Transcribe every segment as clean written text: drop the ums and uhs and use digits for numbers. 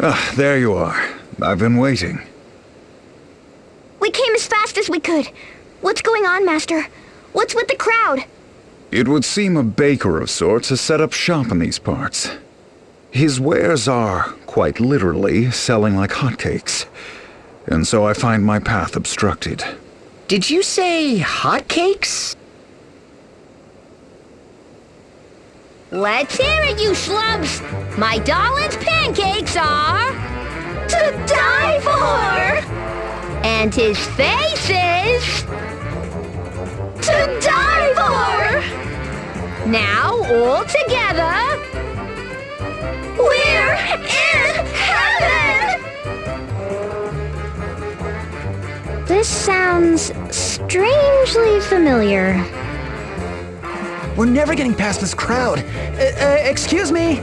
Ah, there you are. I've been waiting. We came as fast as we could. What's going on, Master? What's with the crowd? It would seem a baker of sorts has set up shop in these parts. His wares are, quite literally, selling like hotcakes. And so I find my path obstructed. Did you say hotcakes? Let's hear it, you schlubs! My darling's pancakes are... to die for! And his face is... to die for! Now, all together... we're in heaven! This sounds strangely familiar. We're never getting past this crowd. Excuse me?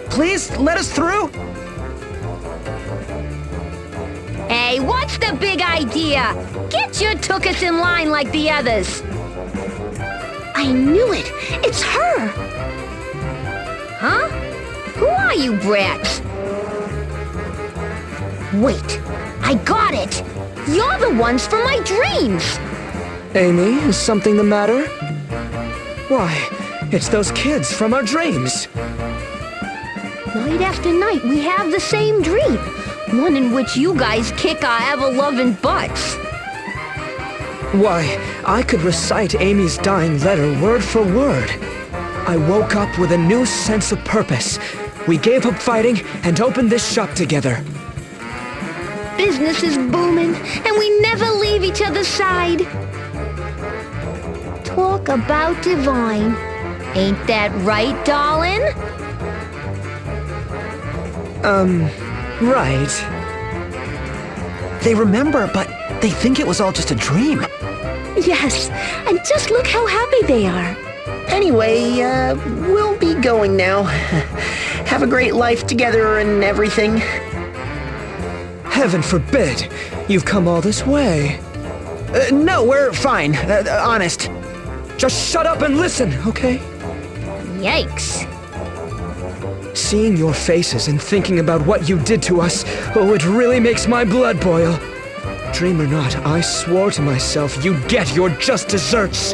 Please let us through? Hey, what's the big idea? Get your tuchus in line like the others. I knew it. It's her. Huh? Who are you brats? Wait, I got it. You're the ones from my dreams. Amy, is something the matter? Why, it's those kids from our dreams. Night after night, we have the same dream. One in which you guys kick our ever-loving butts. Why, I could recite Amy's dying letter word for word. I woke up with a new sense of purpose. We gave up fighting and opened this shop together. Business is booming, and we never leave each other's side. Talk about divine. Ain't that right, darling? Right. They remember, but they think it was all just a dream. Yes, and just look how happy they are. Anyway, we'll be going now. Have a great life together and everything. Heaven forbid! You've come all this way. No, we're fine. Honest. Just shut up and listen, okay? Yikes. Seeing your faces and thinking about what you did to us, oh, it really makes my blood boil. Dream or not, I swore to myself you'd get your just desserts.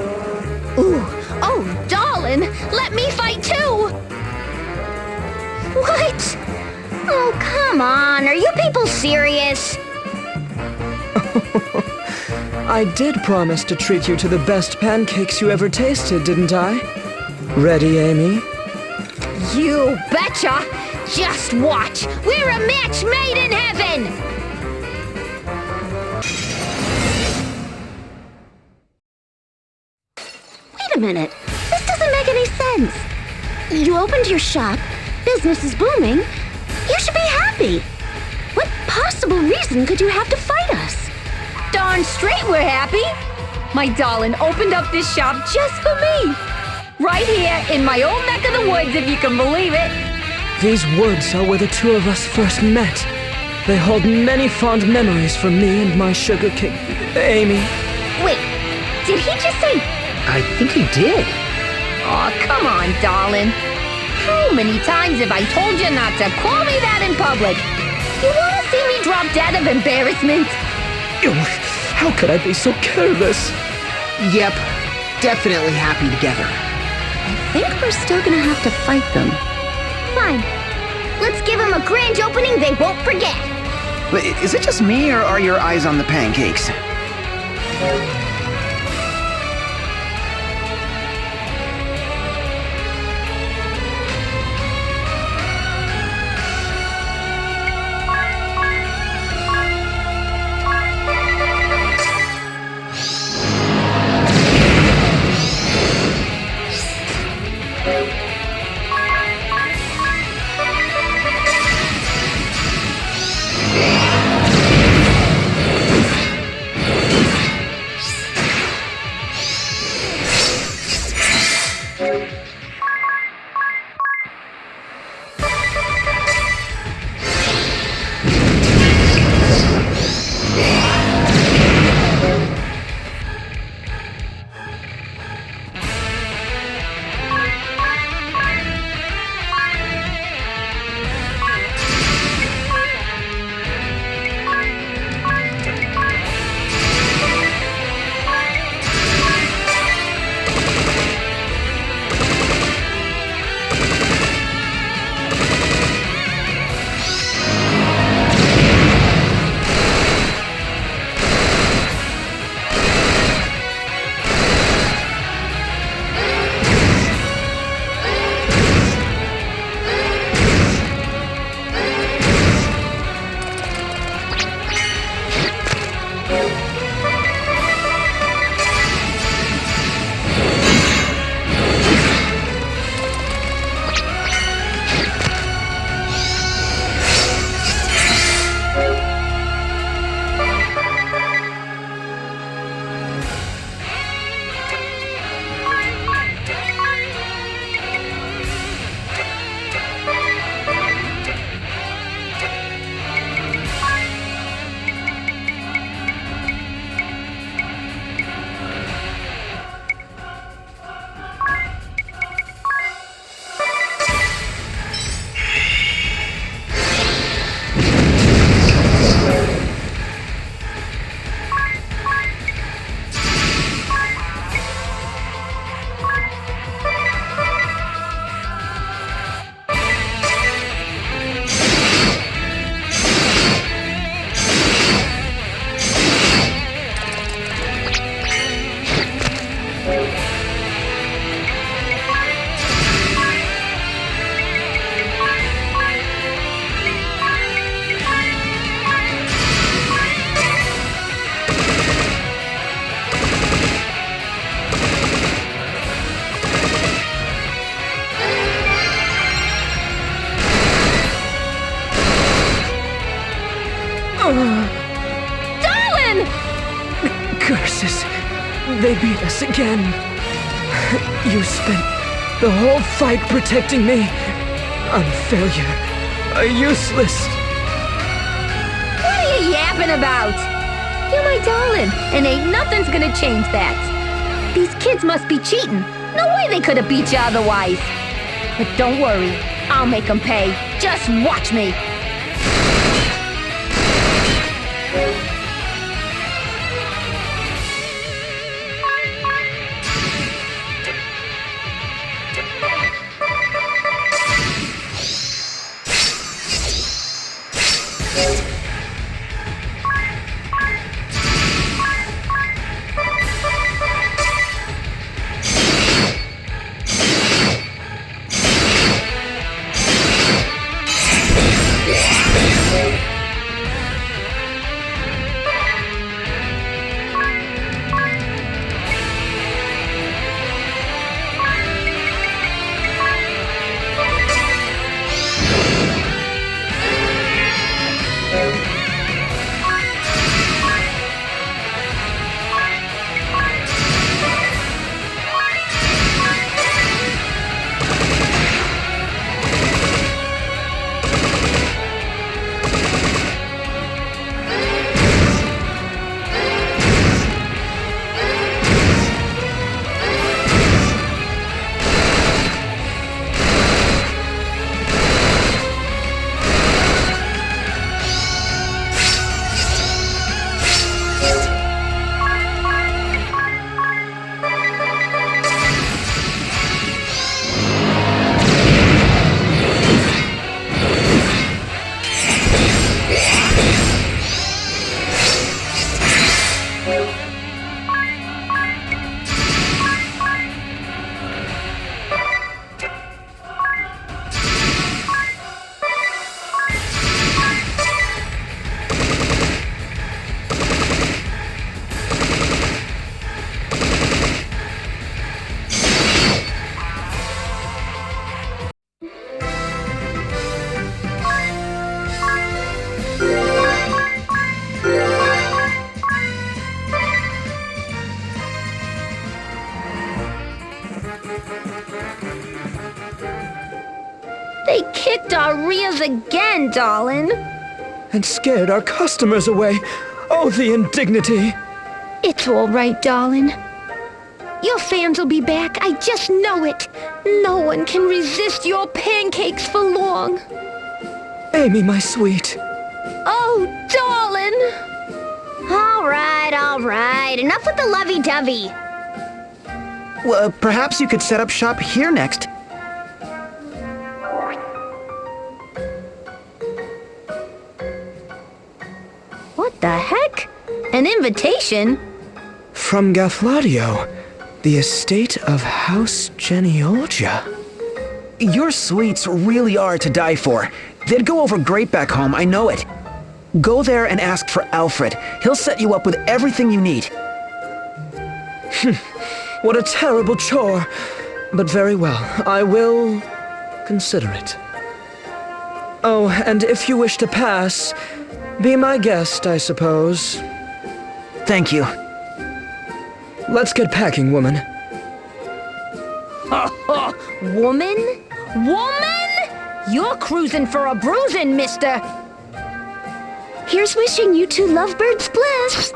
Ooh, oh, darling, let me fight too! What? Oh, come on, are you people serious? I did promise to treat you to the best pancakes you ever tasted, didn't I? Ready, Amy? You betcha! Just watch! We're a match made in heaven! Wait a minute. This doesn't make any sense. You opened your shop, business is booming. You should be happy. What possible reason could you have to fight us? Darn straight we're happy. My darling opened up this shop just for me. Right here in my old neck of the woods, if you can believe it. These woods are where the two of us first met. They hold many fond memories for me and my sugar king, Amy. Wait, did he just say... I think he did. Aw, come on, darling. How many times have I told you not to call me that in public? You want to see me drop dead of embarrassment? Ew, how could I be so careless? Yep, definitely happy together. I think we're still gonna have to fight them. Fine. Let's give them a grand opening they won't forget. But is it just me, or are your eyes on the pancakes? they beat us again. You spent the whole fight protecting me. I'm a failure. A useless. What are you yapping about? You're my darling, and ain't nothing's gonna change that. These kids must be cheating. No way they could have beat you otherwise. But don't worry, I'll make them pay. Just watch me. They kicked our rears again, darling. And scared our customers away. Oh, the indignity. It's all right, darling. Your fans will be back, I just know it. No one can resist your pancakes for long. Amy, my sweet. Oh, darling. All right. Enough with the lovey-dovey. Well, perhaps you could set up shop here next. What the heck? An invitation? From Gafladio, the estate of House Genealogia. Your sweets really are to die for. They'd go over great back home, I know it. Go there and ask for Alfred. He'll set you up with everything you need. What a terrible chore. But very well, I will consider it. Oh, and if you wish to pass, be my guest, I suppose. Thank you. Let's get packing, woman. Woman? Woman? You're cruising for a bruising, mister. Here's wishing you two lovebirds bliss.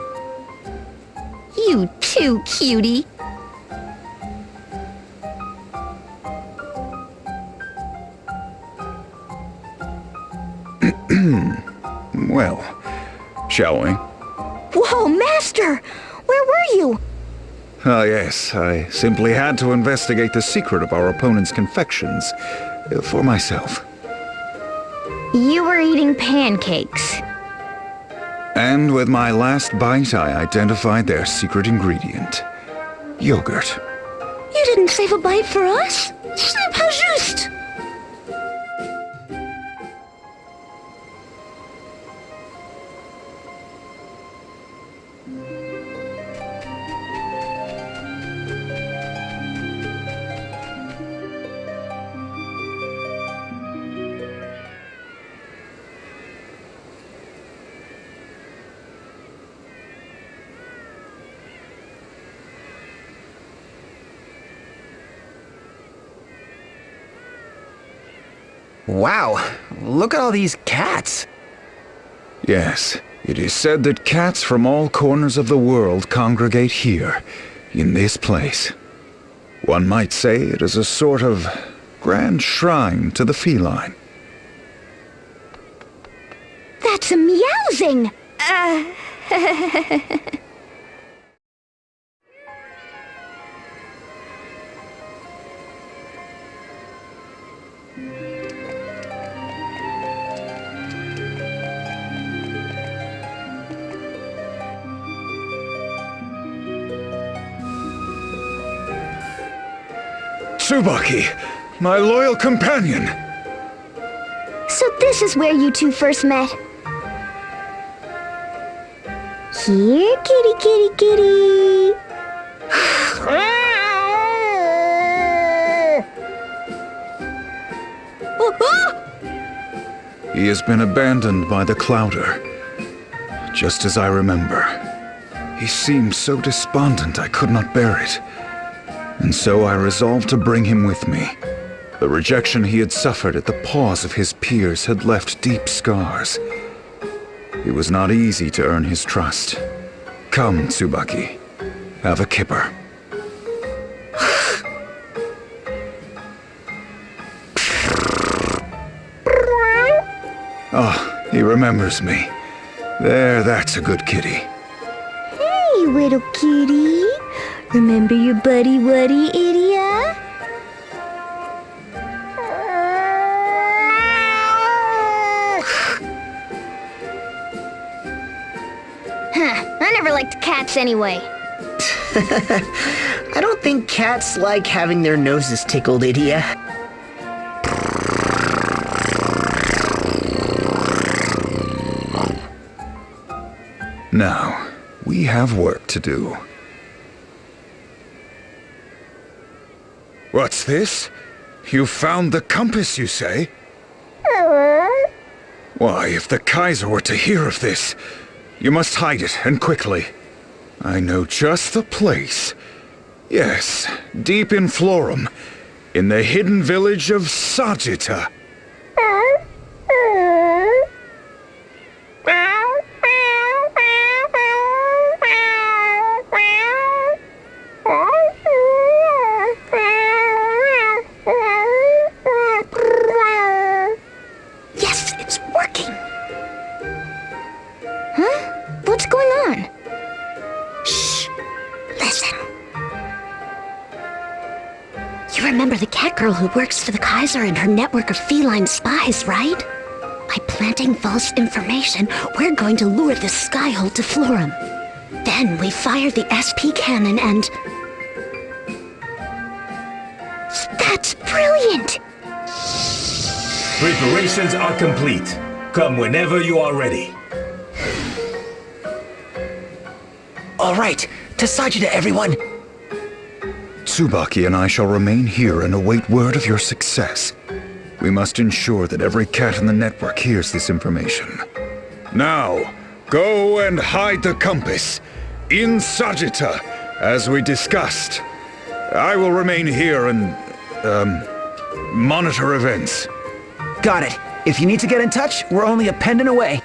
You too, cutie. Well, shall we? Whoa, Master! Where were you? Ah, yes, I simply had to investigate the secret of our opponent's confections for myself. You were eating pancakes. And with my last bite, I identified their secret ingredient. Yogurt. You didn't save a bite for us? Ce n'est pas juste! Wow, look at all these cats. Yes, it is said that cats from all corners of the world congregate here, in this place. One might say it is a sort of grand shrine to the feline. That's a meowsing! Tsubaki, my loyal companion! So this is where you two first met. Here, kitty, kitty, kitty. He has been abandoned by the Clouder, just as I remember. He seemed so despondent I could not bear it, and so I resolved to bring him with me. The rejection he had suffered at the paws of his peers had left deep scars. It was not easy to earn his trust. Come, Tsubaki, have a kipper. Oh, he remembers me. There, that's a good kitty. Hey, little kitty. Remember your buddy Wuddy, idiot? I never liked cats anyway. I don't think cats like having their noses tickled, Idia. Now, we have work to do. What's this? You found the compass, you say? Why, if the Kaiser were to hear of this, you must hide it, and quickly. I know just the place. Yes, deep in Florum, in the hidden village of Sagitta. Yes, it's working. Huh? What's going on? Shh. Listen. You remember the cat girl who works for the Kaiser and her network of feline spies, right? By planting false information, we're going to lure the Skyhold to Florum. Then we fire the SP cannon and... That's brilliant! Preparations are complete. Come whenever you are ready. All right, to Sagitta, everyone. Tsubaki and I shall remain here and await word of your success. We must ensure that every cat in the network hears this information. Now, go and hide the compass in Sagitta, as we discussed. I will remain here and, monitor events. Got it. If you need to get in touch, we're only a pendant away.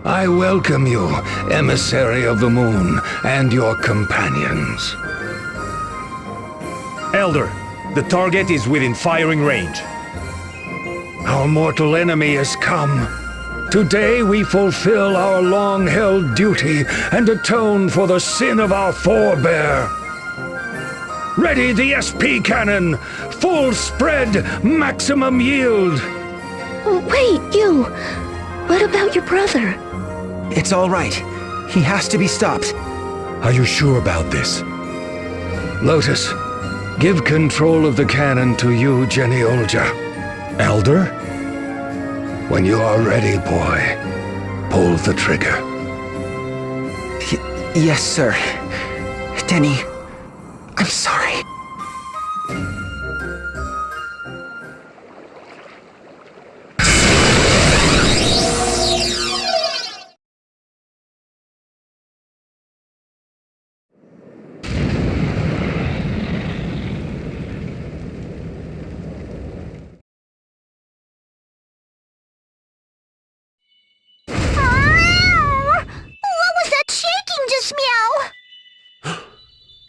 I welcome you, emissary of the moon, and your companions. Elder, the target is within firing range. Our mortal enemy has come. Today we fulfill our long-held duty and atone for the sin of our forebear. Ready the SP cannon! Full spread, maximum yield! Wait, you... What about your brother? It's all right. He has to be stopped. Are you sure about this? Lotus, give control of the cannon to you, Jenny Olja. Elder? When you are ready, boy, pull the trigger. Yes, sir. Denny, I'm sorry. What was that shaking just, Meow?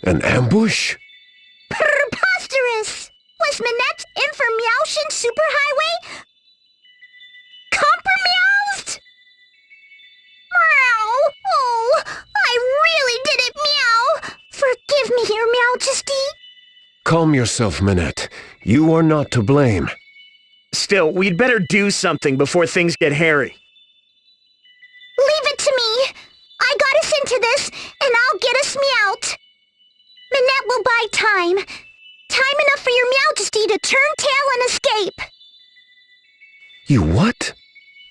An ambush? Preposterous! Was Manette in for Meowshin Superhighway? Compromised? Meow! Oh, I really did it, Meow! Forgive me, Your Majesty. Calm yourself, Manette. You are not to blame. Still, we'd better do something before things get hairy. Leave it to me. I got us into this, and I'll get us Meowt. Manette will buy time. Time enough for Your Majesty to turn tail and escape. You what?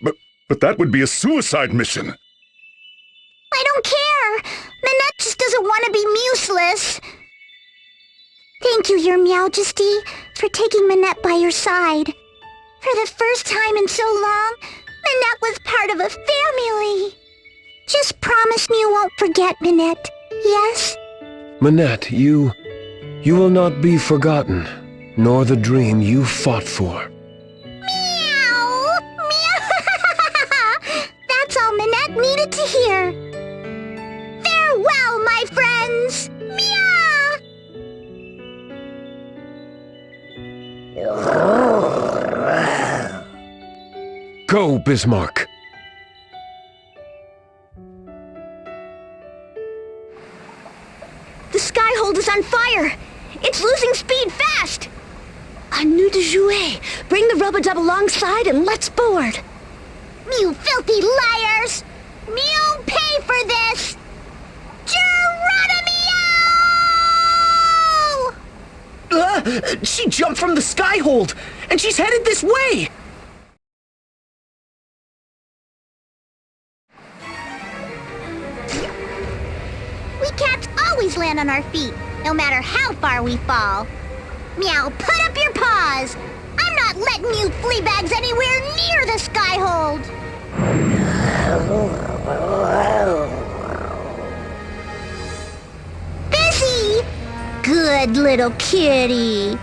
But that would be a suicide mission. I don't care. Manette just doesn't want to be useless. Thank you, Your Majesty, for taking Manette by your side. For the first time in so long, Manette was part of a family. Just promise me you won't forget, Manette, yes? Manette, you will not be forgotten, nor the dream you fought for. Meow! Meow! That's all Manette needed to hear. Farewell, my friends! Meow! Go, Bismarck. The Skyhold is on fire! It's losing speed fast! A nous de jouer! Bring the rubber-dub alongside and let's board! You filthy liars! You'll pay for this! Geronimo! She jumped from the Skyhold, and she's headed this way! We cats always land on our feet, no matter how far we fall. Meow, put up your paws! I'm not letting you flea bags anywhere near the Skyhold! Busy! Good little kitty!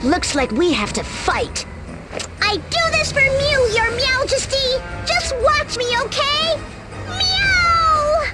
Looks like we have to fight. I do this for Mew, Your Majesty! Just watch me, okay? Meow!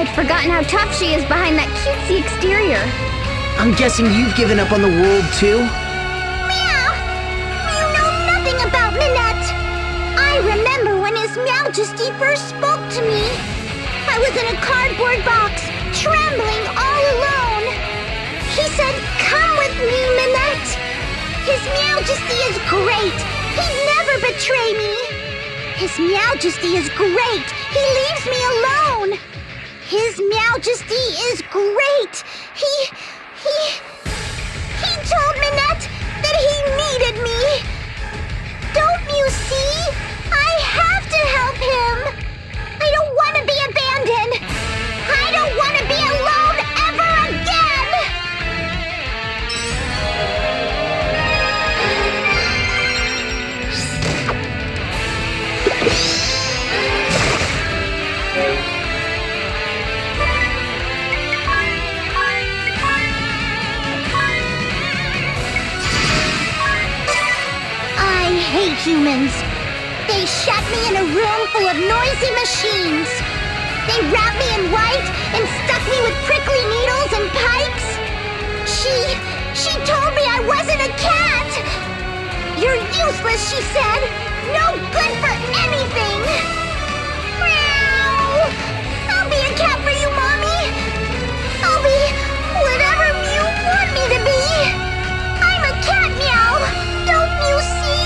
I'd forgotten how tough she is behind that cutesy exterior. I'm guessing you've given up on the world too? Meow! You know nothing about Manette. I remember when His Majesty first spoke to me. I was in a cardboard box, trembling all alone. He said, "Come with me, Manette. His Majesty is great. He'd never betray me. His Majesty is great. He leaves me alone. His Majesty is great. He told Manette that he needed me. Don't you see? I have to help him. I don't want to be abandoned. I don't want to be alone ever again." I hate humans. They shut me in a room full of noisy machines. They wrapped me in white and stuck me with prickly needles and pikes. She told me I wasn't a cat. "You're useless," she said. "No good for anything." Meow. I'll be a cat for you, Mommy. I'll be whatever you want me to be. I'm a cat, Meow. Don't you see?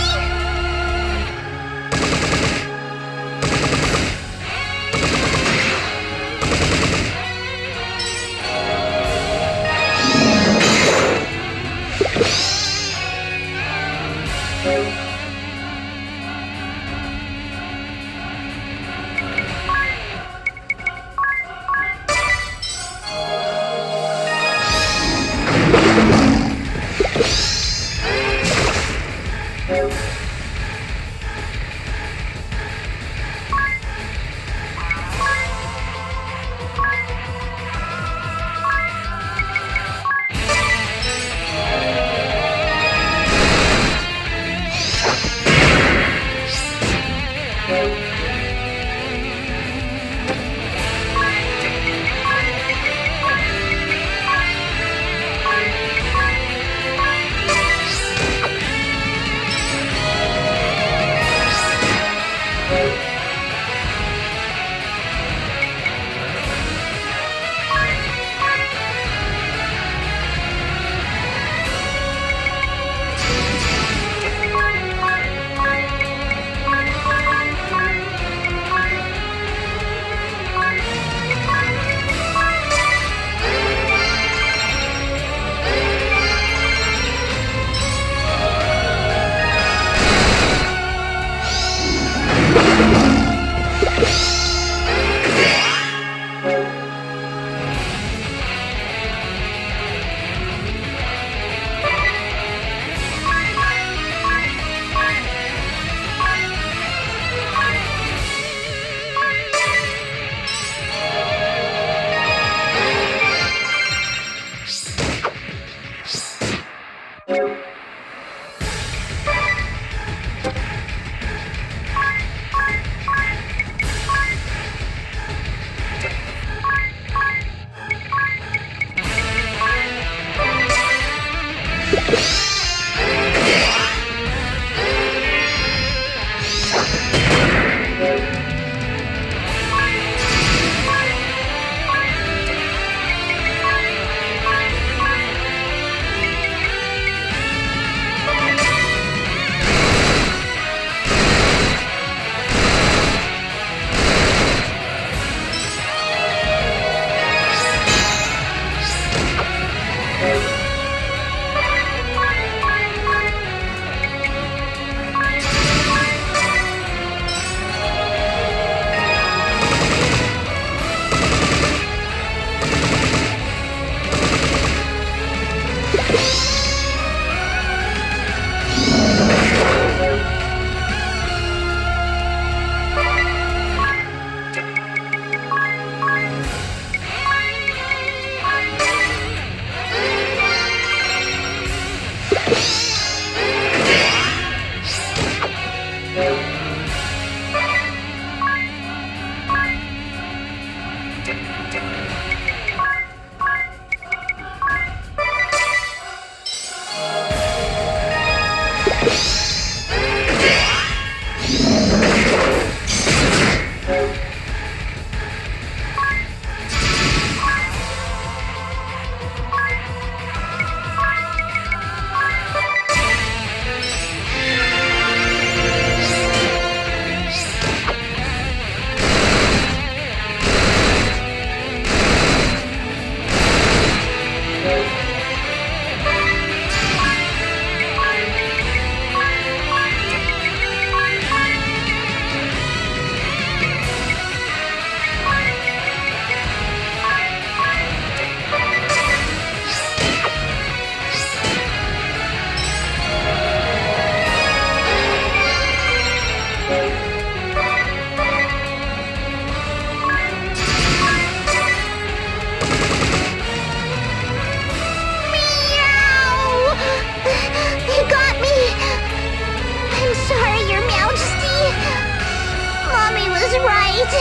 right.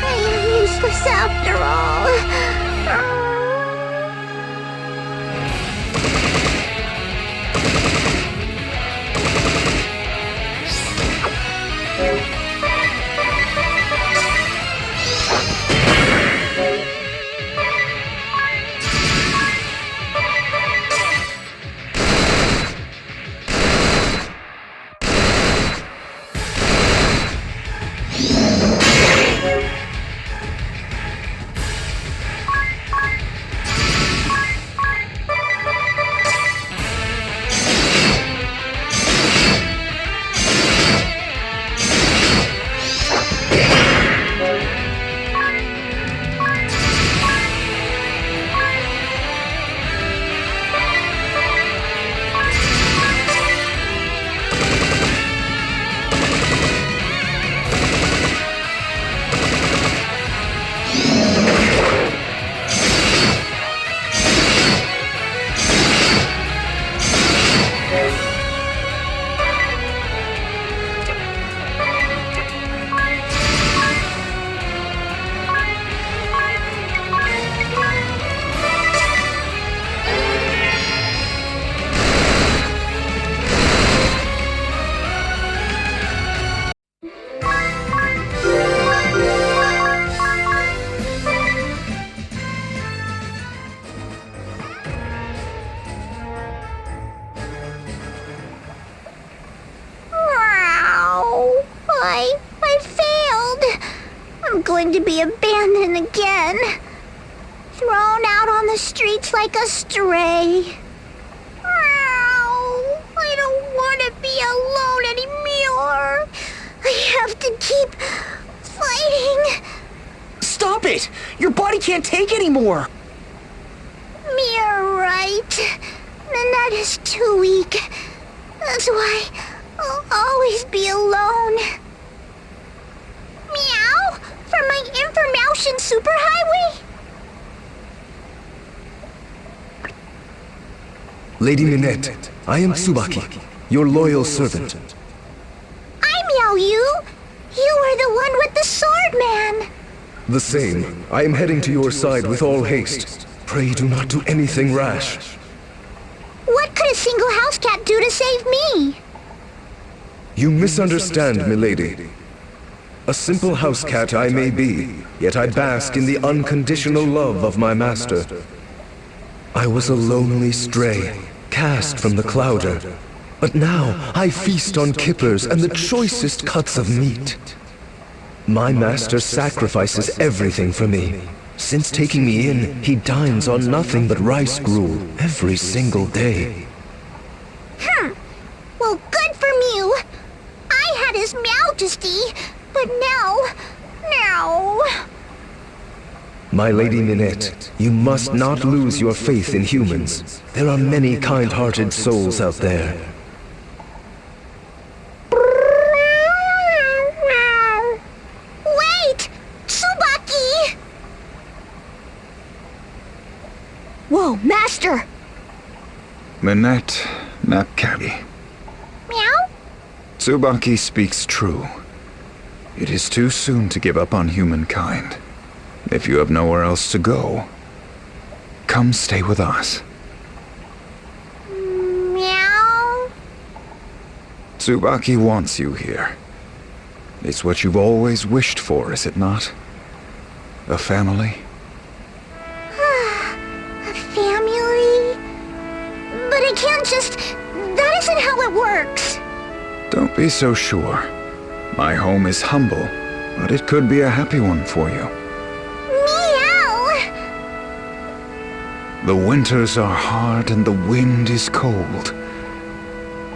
I am useless after all. I failed. I'm going to be abandoned again. Thrown out on the streets like a stray. I don't want to be alone anymore. I have to keep fighting. Stop it! Your body can't take anymore! You're right. Manette is too weak. That's why I'll always be alone. Meow! For my information superhighway? Lady Manette, I am Tsubaki, your loyal servant. I meow you. You are the one with the sword, man. The same. I am heading to your side with all haste. Pray do not do anything rash. What could a single house cat do to save me? You misunderstand, milady. A simple house cat I may be, yet I bask in the unconditional love of my master. I was a lonely stray, cast from the Clouder. But now I feast on kippers and the choicest cuts of meat. My master sacrifices everything for me. Since taking me in, he dines on nothing but rice gruel every single day. Well, good for Mew. I had his Majesty, but now... My Lady Manette, you must not lose your faith in humans. There are many kind-hearted souls out there. Wait! Tsubaki! Whoa, Master! Manette, not Cabby. Meow? Tsubaki speaks true. It is too soon to give up on humankind. If you have nowhere else to go, come stay with us. Meow? Tsubaki wants you here. It's what you've always wished for, is it not? A family? A family? But it can't just... That isn't how it works. Don't be so sure. My home is humble, but it could be a happy one for you. Meow! The winters are hard and the wind is cold,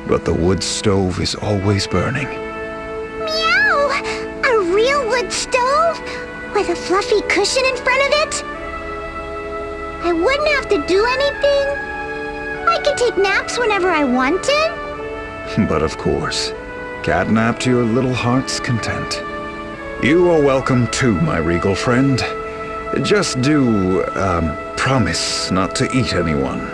but the wood stove is always burning. Meow! A real wood stove? With a fluffy cushion in front of it? I wouldn't have to do anything? I could take naps whenever I wanted? But of course, catnap to your little heart's content. You are welcome too, my regal friend. Just do, promise not to eat anyone.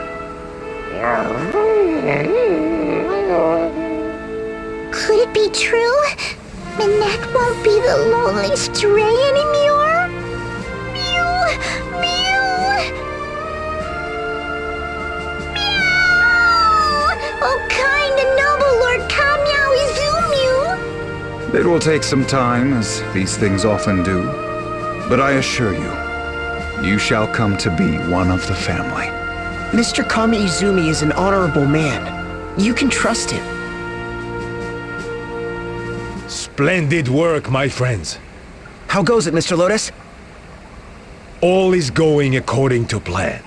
Could it be true? Manette won't be the lonely stray anymore? Mew! Mew! Meow! Oh, kind and noble Lord Kamyawi Zumew! It will take some time, as these things often do. But I assure you, you shall come to be one of the family. Mr. Kami Izumi is an honorable man. You can trust him. Splendid work, my friends. How goes it, Mr. Lotus? All is going according to plan.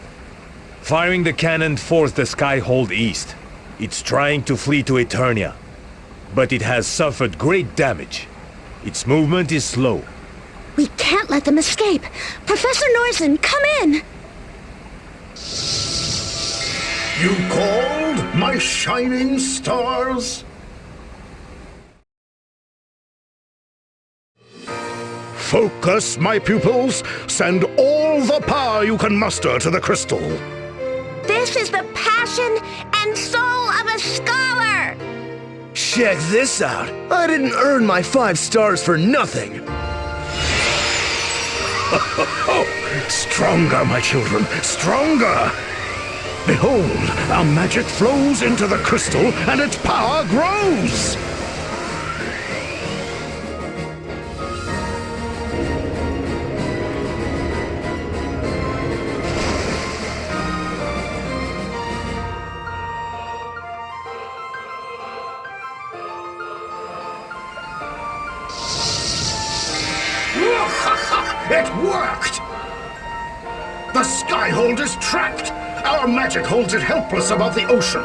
Firing the cannon forced the Skyhold east. It's trying to flee to Eternia, but it has suffered great damage. Its movement is slow. We can't let them escape. Professor Norsen, come in! You called, my shining stars? Focus, my pupils. Send all the power you can muster to the crystal. This is the passion and soul of a scholar! Check this out. I didn't earn my 5 stars for nothing. Stronger, my children, stronger! Behold, our magic flows into the crystal and its power grows! It worked! The Skyhold is trapped! Our magic holds it helpless above the ocean.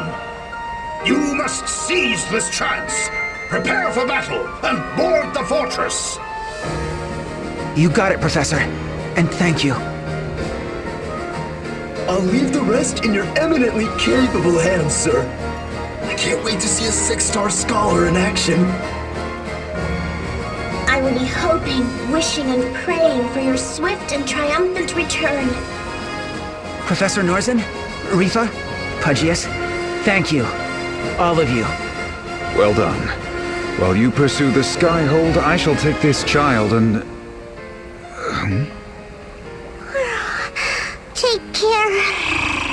You must seize this chance. Prepare for battle and board the fortress. You got it, Professor. And thank you. I'll leave the rest in your eminently capable hands, sir. I can't wait to see a 6-star scholar in action. I will be hoping, wishing, and praying for your swift and triumphant return. Professor Norsen, Rifa, Pudgius, thank you. All of you. Well done. While you pursue the Skyhold, I shall take this child and... Take care,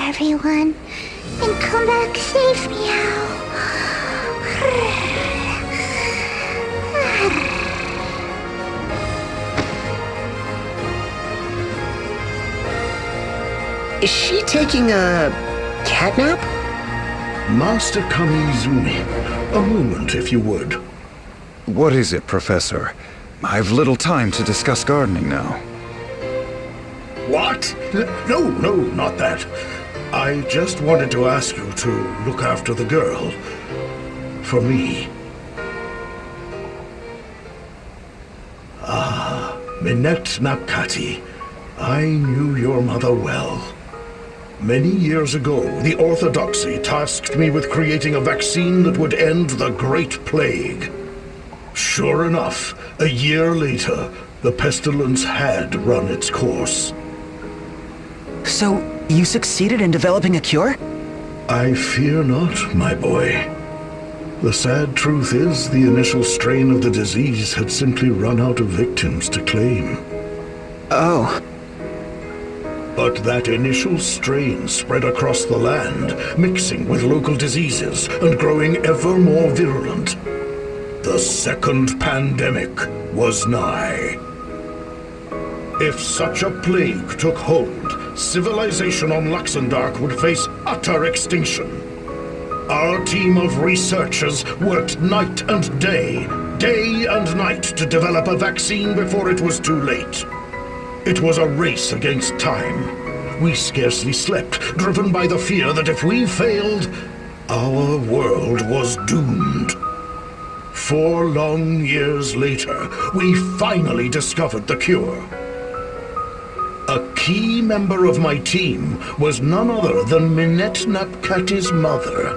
everyone, and come back safe, meow. Is she taking a cat nap? Master Kamizumi, a moment if you would. What is it, Professor? I've little time to discuss gardening now. What? No, not that. I just wanted to ask you to look after the girl. For me. Ah, Manette Napkati. I knew your mother well. Many years ago, the Orthodoxy tasked me with creating a vaccine that would end the Great Plague. Sure enough, a year later, the pestilence had run its course. So, you succeeded in developing a cure? I fear not, my boy. The sad truth is, the initial strain of the disease had simply run out of victims to claim. Oh. But that initial strain spread across the land, mixing with local diseases and growing ever more virulent. The second pandemic was nigh. If such a plague took hold, civilization on Luxendark would face utter extinction. Our team of researchers worked night and day and night to develop a vaccine before it was too late. It was a race against time. We scarcely slept, driven by the fear that if we failed, our world was doomed. 4 long years later, we finally discovered the cure. A key member of my team was none other than Manette Napkati's mother.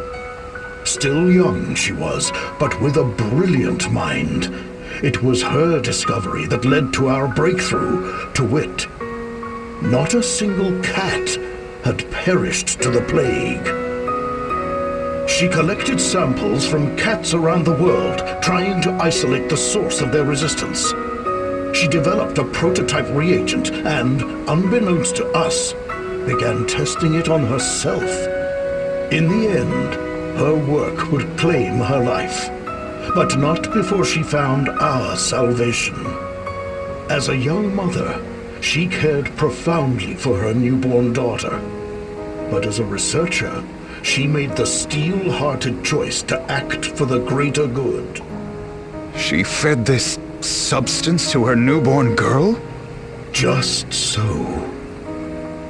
Still young she was, but with a brilliant mind. It was her discovery that led to our breakthrough, to wit. Not a single cat had perished to the plague. She collected samples from cats around the world, trying to isolate the source of their resistance. She developed a prototype reagent and, unbeknownst to us, began testing it on herself. In the end, her work would claim her life, but not before she found our salvation. As a young mother, she cared profoundly for her newborn daughter. But as a researcher, she made the steel-hearted choice to act for the greater good. She fed this substance to her newborn girl? Just so.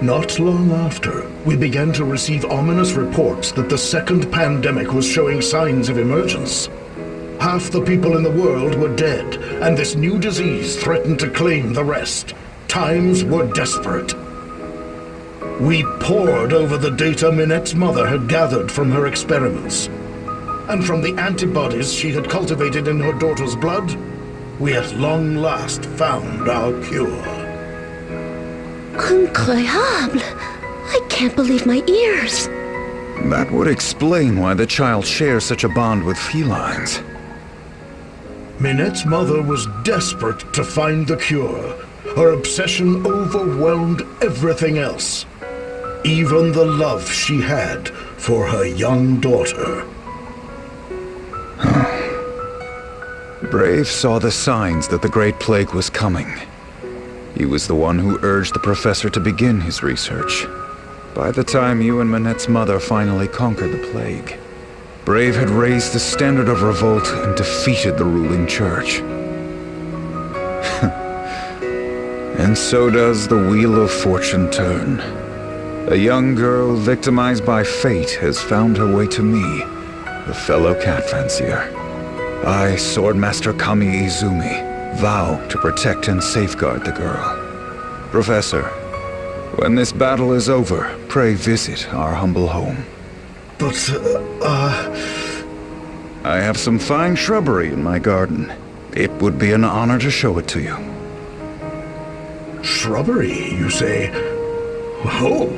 Not long after, we began to receive ominous reports that the second pandemic was showing signs of emergence. Half the people in the world were dead, and this new disease threatened to claim the rest. Times were desperate. We pored over the data Manette's mother had gathered from her experiments. And from the antibodies she had cultivated in her daughter's blood, we at long last found our cure. Incroyable! I can't believe my ears. That would explain why the child shares such a bond with felines. Manette's mother was desperate to find the cure. Her obsession overwhelmed everything else. Even the love she had for her young daughter. Brave saw the signs that the Great Plague was coming. He was the one who urged the professor to begin his research. By the time you and Manette's mother finally conquered the plague, Brave had raised the standard of revolt and defeated the ruling church. And so does the Wheel of Fortune turn. A young girl victimized by fate has found her way to me, the fellow cat fancier. I, Swordmaster Kami Izumi, vow to protect and safeguard the girl. Professor, when this battle is over, pray visit our humble home. But, I have some fine shrubbery in my garden. It would be an honor to show it to you. Shrubbery, you say? Oh,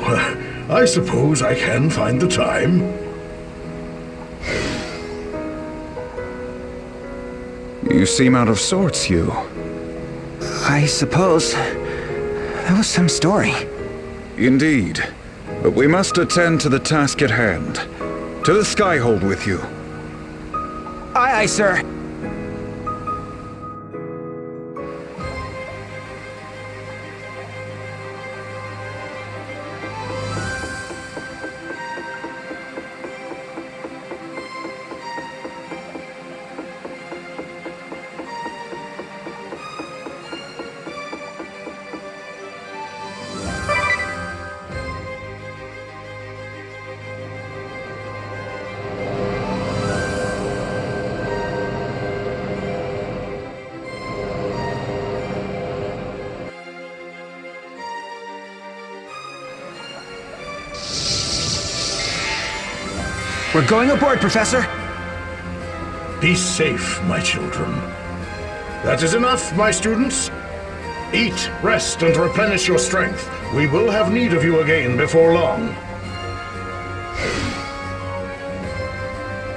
I suppose I can find the time. You seem out of sorts, you. I suppose that was some story. Indeed. But we must attend to the task at hand. To the Skyhold with you. Aye, aye, sir. We're going aboard, Professor. Be safe, my children. That is enough, my students. Eat, rest, and replenish your strength. We will have need of you again before long.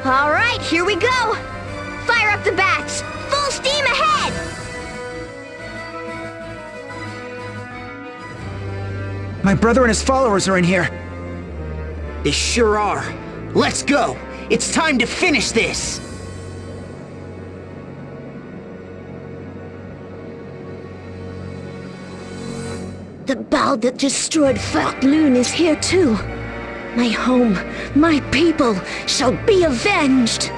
All right, here we go. Fire up the bats. Full steam ahead. My brother and his followers are in here. They sure are. Let's go! It's time to finish this! The bow that destroyed Feline is here too. My home, my people shall be avenged.